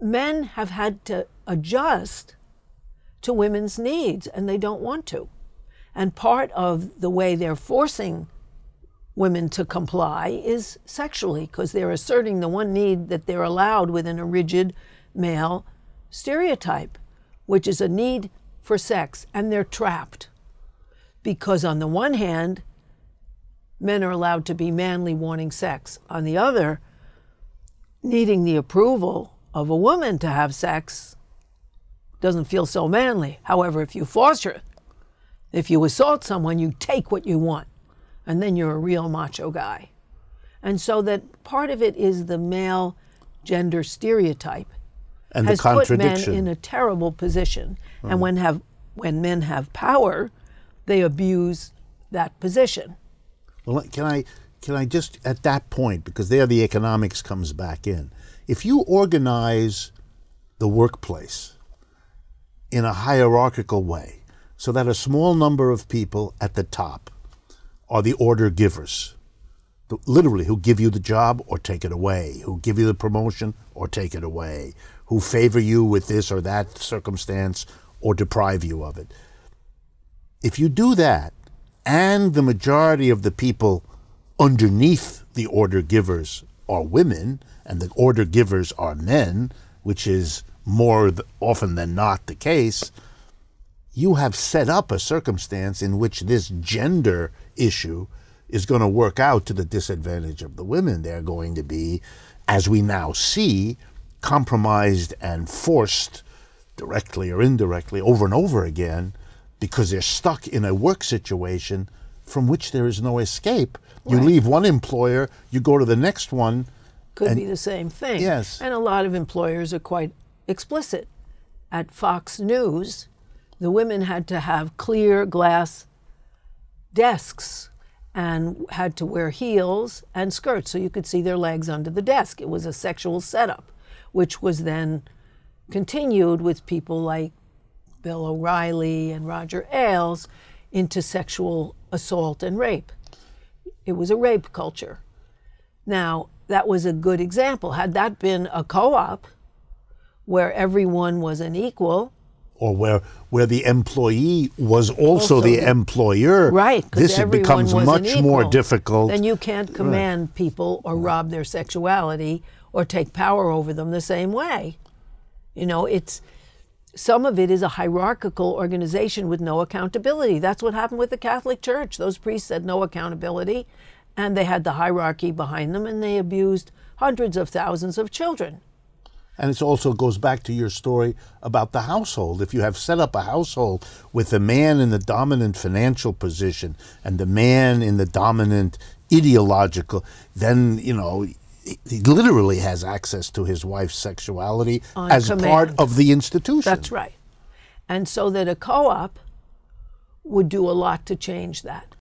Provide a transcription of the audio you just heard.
men have had to adjust to women's needs, and they don't want to. And part of the way they're forcing women to comply is sexually, because they're asserting the one need that they're allowed within a rigid male stereotype, which is a need for sex, and they're trapped. Because on the one hand, men are allowed to be manly wanting sex. On the other, needing the approval of a woman to have sex doesn't feel so manly. However, if you force her, if you assault someone, you take what you want, and then you're a real macho guy. And so that part of it is the male gender stereotype and has the contradiction. put men in a terrible position. And when men have power, they abuse that position. Well, can I just, at that point, because there the economics comes back in, if you organize the workplace in a hierarchical way so that a small number of people at the top are the order givers, literally who give you the job or take it away, who give you the promotion or take it away, who favor you with this or that circumstance or deprive you of it. If you do that, and the majority of the people underneath the order givers are women, and the order givers are men, which is more often than not the case, you have set up a circumstance in which this gender issue is going to work out to the disadvantage of the women. They're going to be, as we now see, compromised and forced, directly or indirectly, over and over again, because they're stuck in a work situation from which there is no escape. You leave one employer, you go to the next one. Could be the same thing. Yes. And a lot of employers are quite explicit. At Fox News, the women had to have clear glass desks and had to wear heels and skirts so you could see their legs under the desk. It was a sexual setup, which was then continued with people like Bill O'Reilly and Roger Ailes into sexual assault and rape. It was a rape culture. Now, that was a good example. Had that been a co-op where everyone was an equal, or where the employee was also the employer, right? This becomes much more difficult. Then you can't command people or rob their sexuality or take power over them the same way. You know, some of it is a hierarchical organization with no accountability. That's what happened with the Catholic Church. Those priests had no accountability, and they had the hierarchy behind them, and they abused hundreds of thousands of children. And it also goes back to your story about the household. If you have set up a household with the man in the dominant financial position and the man in the dominant ideological, then, you know, he literally has access to his wife's sexuality as part of the institution. That's right. And so that a co-op would do a lot to change that.